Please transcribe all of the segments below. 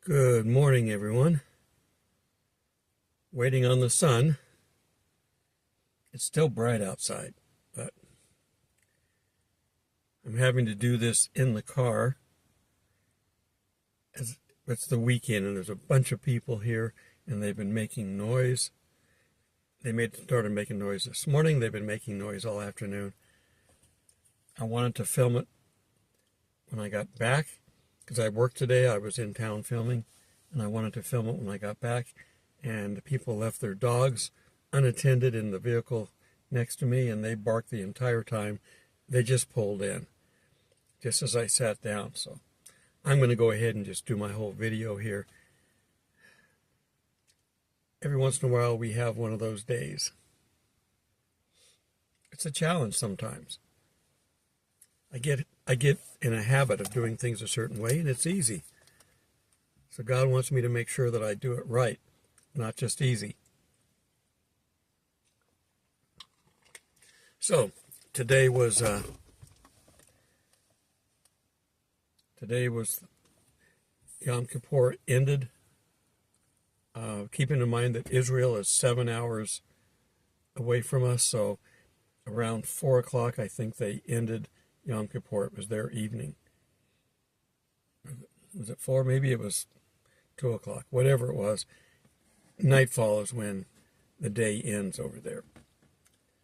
Good morning, everyone. Waiting on the sun. It's still bright outside, but I'm having to do this in the car. It's the weekend, and there's a bunch of people here, and they've been making noise. Started making noise this morning. They've been making noise all afternoon. I wanted to film it when I got back, because I worked today. I was in town filming, and I wanted to film it when I got back. And the people left their dogs unattended in the vehicle next to me, and they barked the entire time. They just pulled in, just as I sat down. So I'm going to go ahead and just do my whole video here. Every once in a while, we have one of those days. It's a challenge sometimes. I get in a habit of doing things a certain way, and it's easy. So God wants me to make sure that I do it right, not just easy. So today was Yom Kippur ended. Keeping in mind that Israel is 7 hours away from us, so around 4 o'clock, I think they ended Yom Kippur. It was their evening. Was it 4? Maybe it was 2 o'clock. Whatever it was, nightfall is when the day ends over there.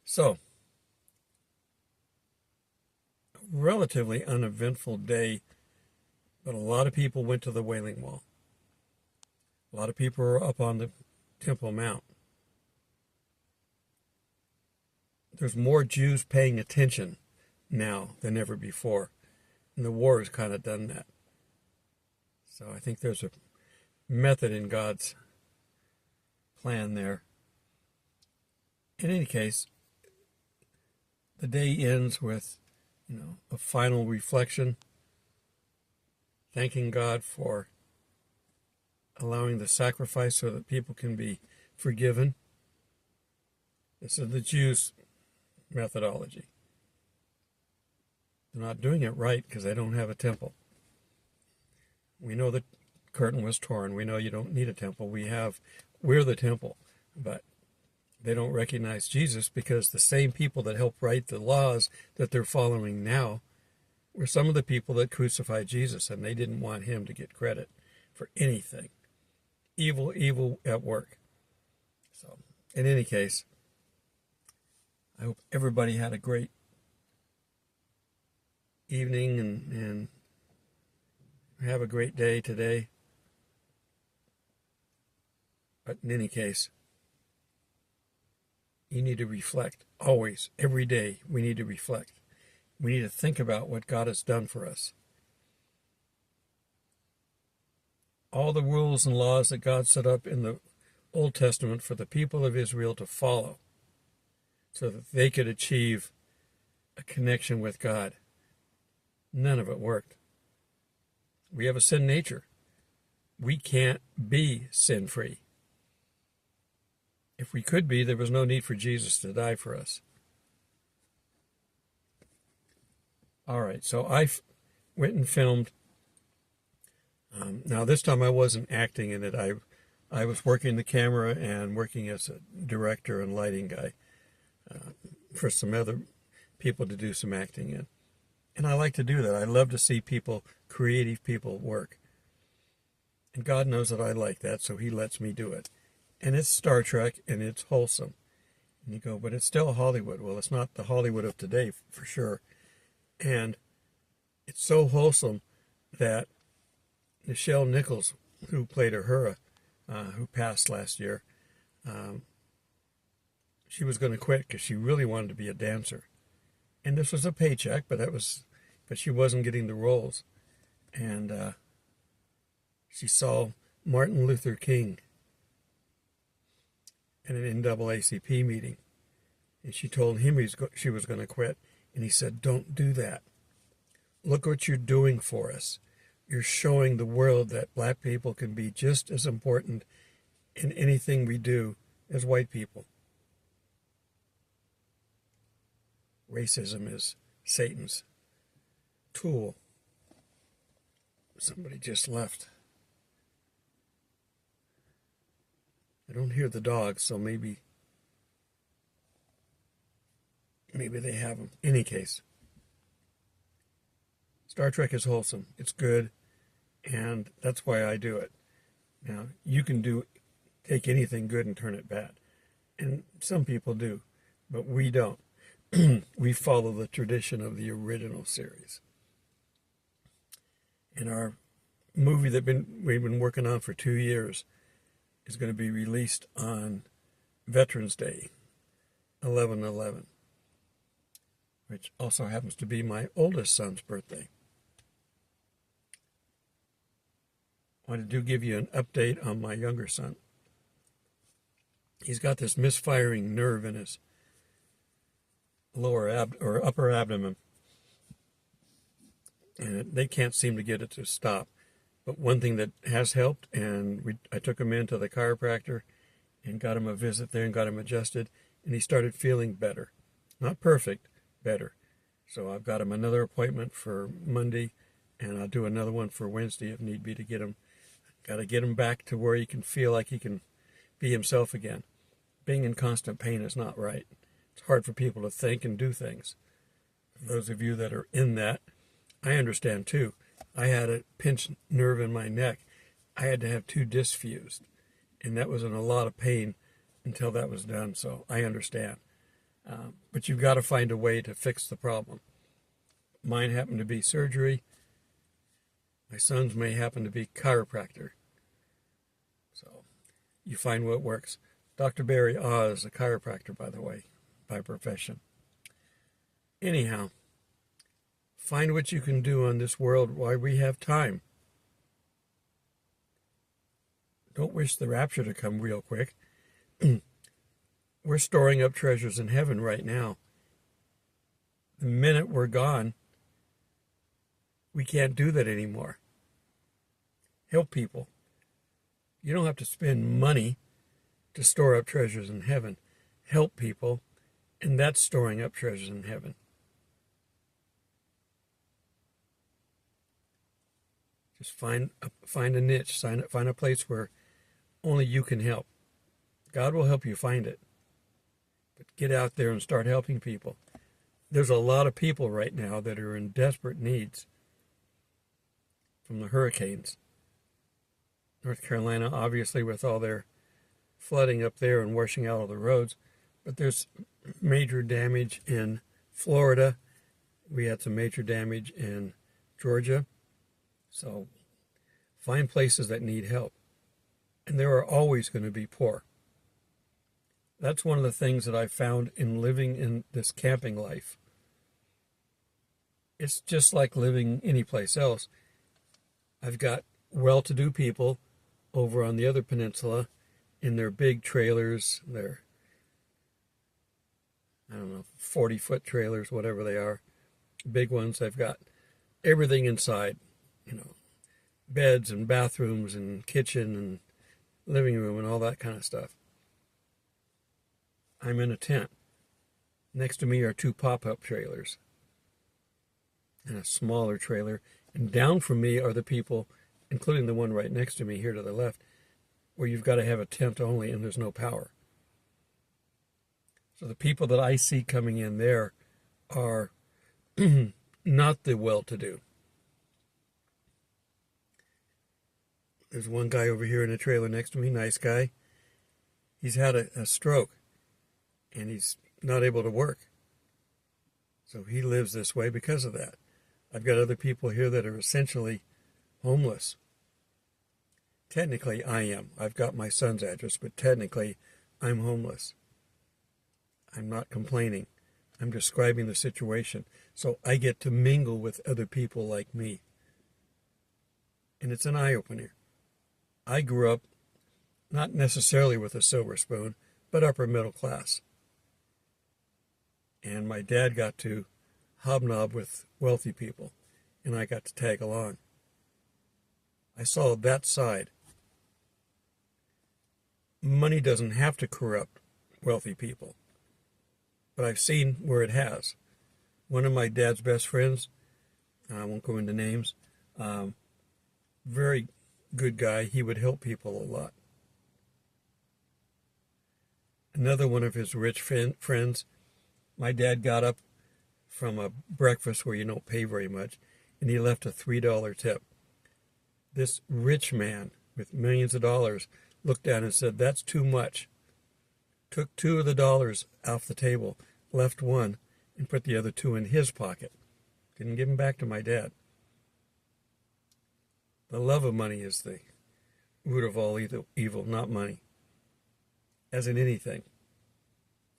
So, a relatively uneventful day, but a lot of people went to the Wailing Wall. A lot of people are up on the Temple Mount. There's more Jews paying attention now than ever before, and the war has kind of done that. So I think there's a method in God's plan there. In any case, the day ends with, a final reflection, thanking God for allowing the sacrifice so that people can be forgiven. This is the Jews' methodology. They're not doing it right because they don't have a temple. We know the curtain was torn. We know you don't need a temple. We're the temple. But they don't recognize Jesus because the same people that helped write the laws that they're following now were some of the people that crucified Jesus, and they didn't want him to get credit for anything. Evil at work. So, in any case, I hope everybody had a great evening and have a great day today. But in any case, you need to reflect. Always, every day, we need to reflect. We need to think about what God has done for us. All the rules and laws that God set up in the Old Testament for the people of Israel to follow so that they could achieve a connection with God. None of it worked. We have a sin nature. We can't be sin-free. If we could be, there was no need for Jesus to die for us. All right, so I went and filmed. Now, this time I wasn't acting in it. I was working the camera and working as a director and lighting guy for some other people to do some acting in. And I like to do that. I love to see creative people work. And God knows that I like that, so he lets me do it. And it's Star Trek, and it's wholesome. And you go, but it's still Hollywood. Well, it's not the Hollywood of today, for sure. And it's so wholesome that Nichelle Nichols, who played Uhura, who passed last year, she was going to quit because she really wanted to be a dancer. And this was a paycheck, but she wasn't getting the roles. And she saw Martin Luther King at an NAACP meeting. And she told him she was going to quit. And he said, "Don't do that. Look what you're doing for us. You're showing the world that black people can be just as important in anything we do as white people. Racism is Satan's tool." Somebody just left. I don't hear the dogs, so maybe they have them. Any case, Star Trek is wholesome. It's good, and that's why I do it. Now, you can take anything good and turn it bad, and some people do, but we don't. We follow the tradition of the original series. And our movie that we've been working on for 2 years is going to be released on Veterans Day, 11/11, which also happens to be my oldest son's birthday. I wanted to give you an update on my younger son. He's got this misfiring nerve in his upper abdomen, and they can't seem to get it to stop. But one thing that has helped, and I took him into the chiropractor and got him a visit there and got him adjusted, and he started feeling better. Not perfect, better. So I've got him another appointment for Monday, and I'll do another one for Wednesday if need be to get him. Got to get him back to where he can feel like he can be himself again. Being in constant pain is not right. It's hard for people to think and do things. For those of you that are in that, I understand too. I had a pinched nerve in my neck. I had to have 2 discs fused, and that was in a lot of pain until that was done, so I understand. But you've got to find a way to fix the problem. Mine happened to be surgery. My son's may happen to be chiropractor. So you find what works. Dr. Barry Oz, a chiropractor, by the way, by profession. Anyhow, find what you can do on this world while we have time. Don't wish the rapture to come real quick. We're storing up treasures in heaven right now. The minute we're gone, we can't do that anymore. Help people. You don't have to spend money to store up treasures in heaven. Help people, and that's storing up treasures in heaven. Just find a niche, find a place where only you can help. God will help you find it. But get out there and start helping people. There's a lot of people right now that are in desperate needs from the hurricanes. North Carolina, obviously, with all their flooding up there and washing out all the roads. But there's major damage in Florida. We had some major damage in Georgia. So find places that need help. And there are always going to be poor. That's one of the things that I've found in living in this camping life. It's just like living anyplace else. I've got well-to-do people over on the other peninsula in their big trailers, their, 40-foot trailers, whatever they are, big ones. They've got everything inside, beds and bathrooms and kitchen and living room and all that kind of stuff. I'm in a tent. Next to me are 2 pop-up trailers and a smaller trailer. And down from me are the people, including the one right next to me here to the left, where you've got to have a tent only and there's no power. So the people that I see coming in there are not the well-to-do. There's one guy over here in a trailer next to me, nice guy. He's had a stroke, and he's not able to work. So he lives this way because of that. I've got other people here that are essentially homeless. Technically, I am. I've got my son's address, but technically, I'm homeless. I'm not complaining. I'm describing the situation. So I get to mingle with other people like me. And it's an eye-opener. I grew up not necessarily with a silver spoon, but upper middle class. And my dad got to hobnob with wealthy people, and I got to tag along. I saw that side. Money doesn't have to corrupt wealthy people, but I've seen where it has. One of my dad's best friends, I won't go into names, very good guy. He would help people a lot. Another one of his rich friends, my dad got up from a breakfast where you don't pay very much, and he left a $3 tip. This rich man with millions of dollars looked down and said, "That's too much." Took $2 of the dollars off the table, left one, and put the other two in his pocket. Didn't give them back to my dad. The love of money is the root of all evil, not money. As in anything,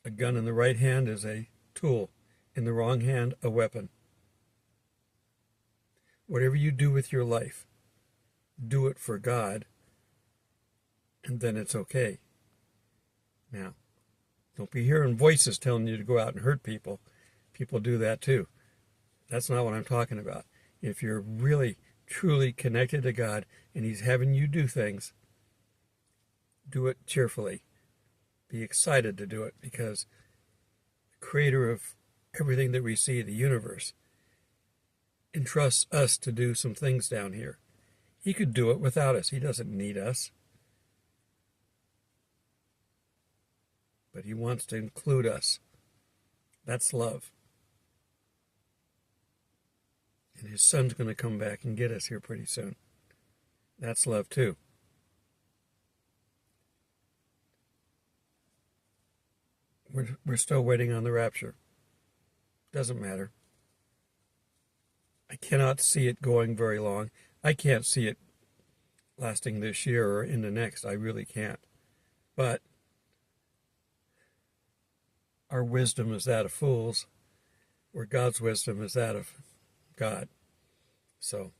a gun in the right hand is a tool, in the wrong hand, a weapon. Whatever you do with your life, do it for God, and then it's okay. Now, don't be hearing voices telling you to go out and hurt people. People do that too. That's not what I'm talking about. If you're really, truly connected to God and He's having you do things, do it cheerfully. Be excited to do it, because the Creator of everything that we see, the universe, entrusts us to do some things down here. He could do it without us. He doesn't need us. But He wants to include us. That's love. And His Son's going to come back and get us here pretty soon. That's love too. We're still waiting on the rapture. Doesn't matter. I cannot see it going very long. I can't see it lasting this year or into next. I really can't. But our wisdom is that of fools, where God's wisdom is that of God. So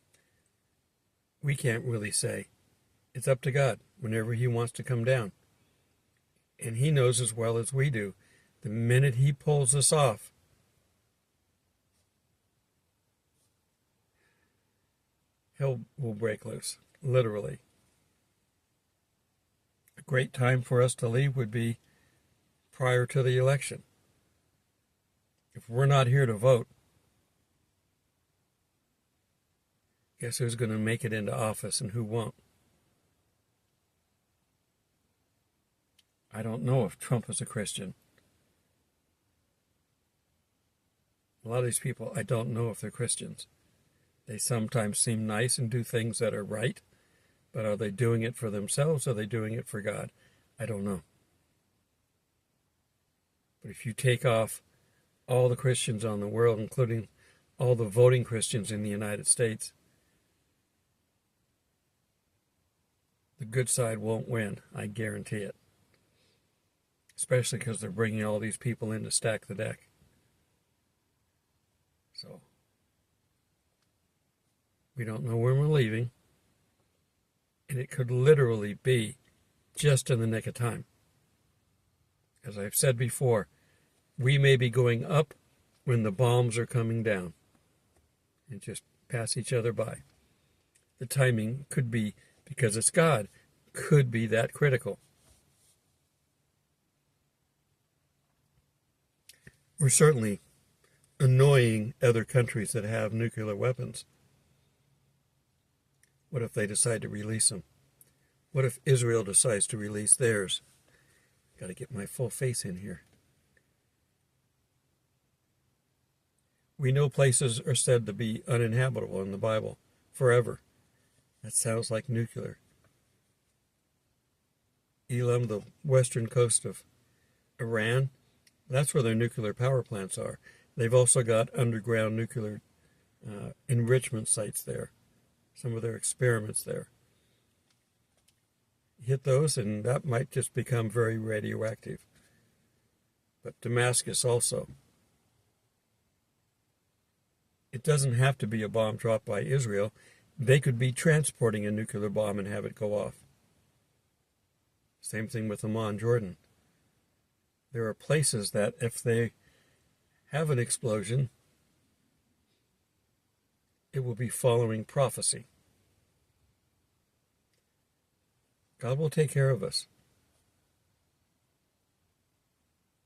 we can't really say. It's up to God whenever He wants to come down. And He knows as well as we do, the minute He pulls us off, hell will break loose, literally. A great time for us to leave would be prior to the election. If we're not here to vote, guess who's going to make it into office and who won't? I don't know if Trump is a Christian. A lot of these people, I don't know if they're Christians. They sometimes seem nice and do things that are right, but are they doing it for themselves or are they doing it for God? I don't know. But if you take off all the Christians on the world, including all the voting Christians in the United States, the good side won't win. I guarantee it. Especially because they're bringing all these people in to stack the deck. So, we don't know when we're leaving. And it could literally be just in the nick of time. As I've said before, we may be going up when the bombs are coming down. And just pass each other by. The timing could be, because it's God, could be that critical. We're certainly annoying other countries that have nuclear weapons. What if they decide to release them? What if Israel decides to release theirs? Got to get my full face in here. We know places are said to be uninhabitable in the Bible forever. That sounds like nuclear. Elam, the western coast of Iran, that's where their nuclear power plants are. They've also got underground nuclear enrichment sites there. Some of their experiments there. Hit those and that might just become very radioactive. But Damascus also. It doesn't have to be a bomb dropped by Israel. They could be transporting a nuclear bomb and have it go off. Same thing with Amman, Jordan. There are places that if they have an explosion, it will be following prophecy. God will take care of us.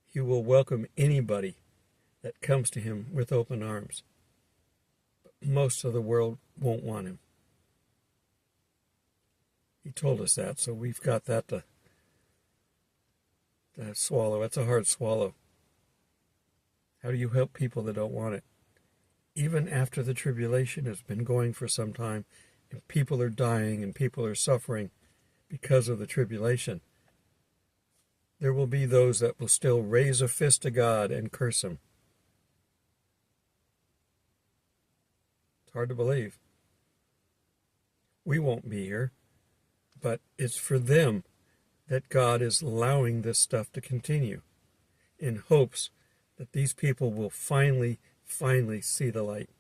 He will welcome anybody that comes to Him with open arms. But most of the world won't want Him. He told us that, so we've got that to to swallow. It's a hard swallow. How do you help people that don't want it? Even after the tribulation has been going for some time, and people are dying and people are suffering because of the tribulation, there will be those that will still raise a fist to God and curse him. It's hard to believe. We won't be here, but it's for them that God is allowing this stuff to continue in hopes that these people will finally see the light.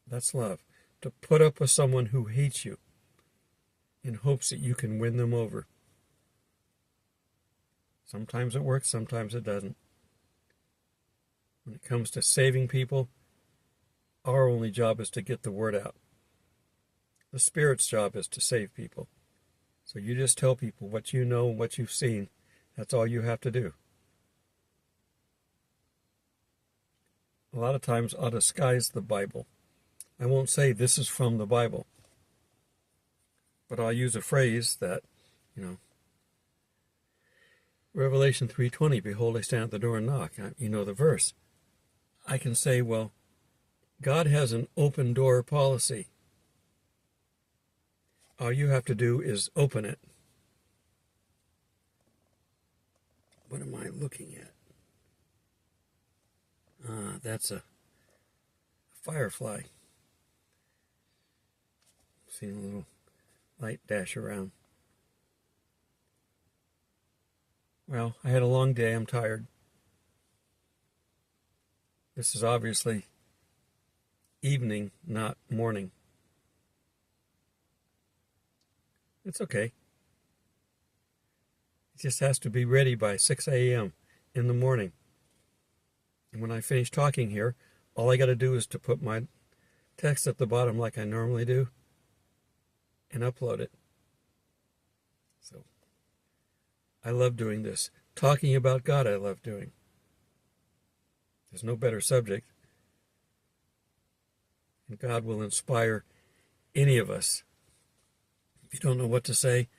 That's love. To put up with someone who hates you in hopes that you can win them over. Sometimes it works, sometimes it doesn't. When it comes to saving people, our only job is to get the word out. The Spirit's job is to save people. So you just tell people what you know and what you've seen. That's all you have to do. A lot of times I'll disguise the Bible. I won't say this is from the Bible. But I'll use a phrase that, Revelation 3:20, behold, I stand at the door and knock. You know the verse. I can say, well, God has an open door policy. All you have to do is open it. What am I looking at? That's a firefly. Seeing a little light dash around. Well, I had a long day. I'm tired. This is obviously evening, not morning. It's okay. It just has to be ready by 6 a.m. in the morning. And when I finish talking here, all I got to do is to put my text at the bottom like I normally do and upload it. So I love doing this. Talking about God I love doing. There's no better subject. And God will inspire any of us. If you don't know what to say,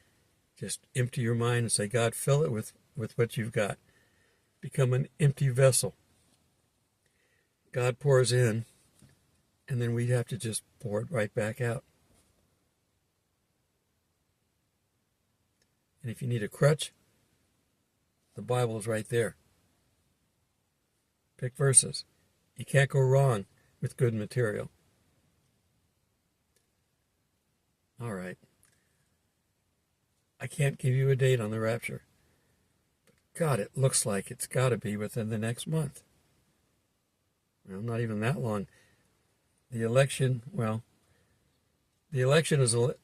just empty your mind and say, God, fill it with what you've got. Become an empty vessel. God pours in, and then we have to just pour it right back out. And if you need a crutch, the Bible is right there. Pick verses. You can't go wrong with good material. All right. I can't give you a date on the rapture. But God, it looks like it's got to be within the next month. Well, not even that long. The election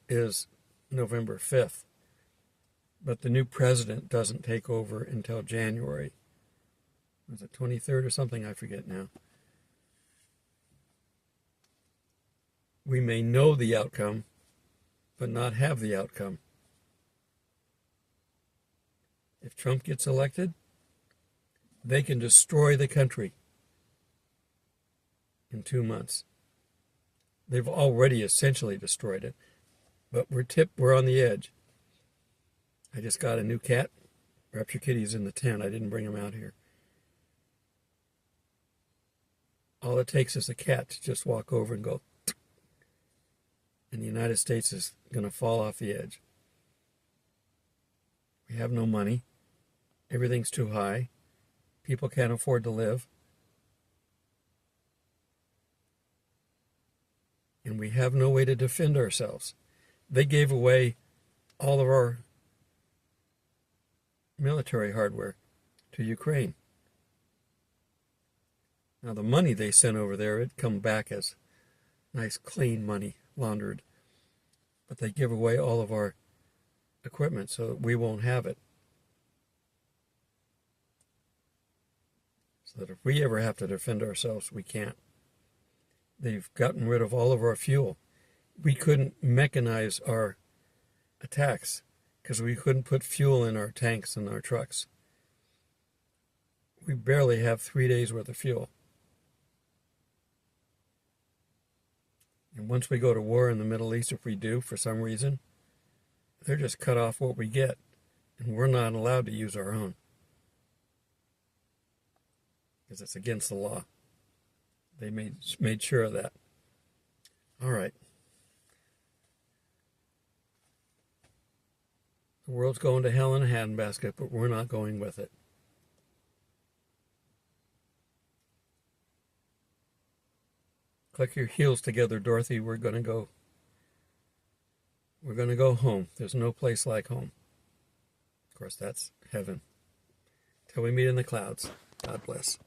is November 5th. But the new president doesn't take over until January. Was it 23rd or something? I forget now. We may know the outcome, but not have the outcome. If Trump gets elected, they can destroy the country in 2 months. They've already essentially destroyed it, but we're on the edge. I just got a new cat. Rapture Kitty's in the tent. I didn't bring him out here. All it takes is a cat to just walk over and go, and the United States is going to fall off the edge. We have no money. Everything's too high. People can't afford to live. And we have no way to defend ourselves. They gave away all of our military hardware to Ukraine. Now the money they sent over there, it'd come back as nice clean money, laundered. But they give away all of our equipment so that we won't have it. So that if we ever have to defend ourselves, we can't. They've gotten rid of all of our fuel. We couldn't mechanize our attacks because we couldn't put fuel in our tanks and our trucks. We barely have 3 days worth of fuel. And once we go to war in the Middle East, if we do, for some reason, they're just cut off what we get. And we're not allowed to use our own, because it's against the law. They made sure of that. All right. The world's going to hell in a handbasket, but we're not going with it. Click your heels together, Dorothy. We're going to go. We're going to go home. There's no place like home. Of course, that's heaven. Till we meet in the clouds. God bless.